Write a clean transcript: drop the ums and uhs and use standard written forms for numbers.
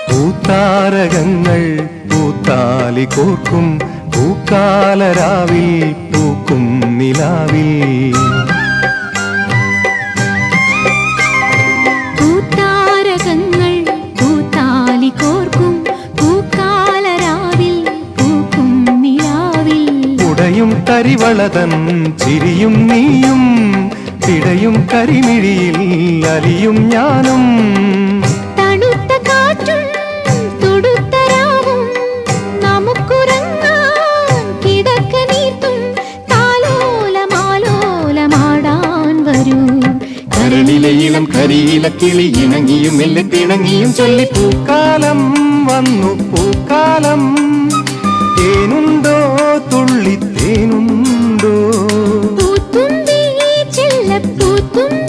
പൂത്താരകങ്ങൾ പൂത്താലി കോർക്കും പൂക്കാലരാവിൽ പൂക്കും നിലാവിൽ. പൂത്താരകങ്ങൾ പൂത്താലി കോർക്കും പൂക്കാലരാവിൽ പൂക്കും നിലാവിൽ. ഉടയും തരിവളതൻ ചിരിയും നീയും പിടയും കരിമിഴിയിൽ അലിയും ഞാനും. തണുത്ത കാറ്റും തുടുത്ത രാവും നമുക്കുറങ്ങാൻ കിടക്ക നീർത്തും താലോലമാലോലമാടാൻ വരൂ. കരളിലെ ഇളം കരിയില കിളി ഇണങ്ങിയും മെല്ലെ പിണങ്ങിയും ചൊല്ലി പൂക്കാലം വന്നു പൂക്കാലം. തേനുണ്ടോ തുള്ളി തേനുണ്ടോ പൂത്തുമ്പി ചെല്ലപ്പൂത്തുമ്പി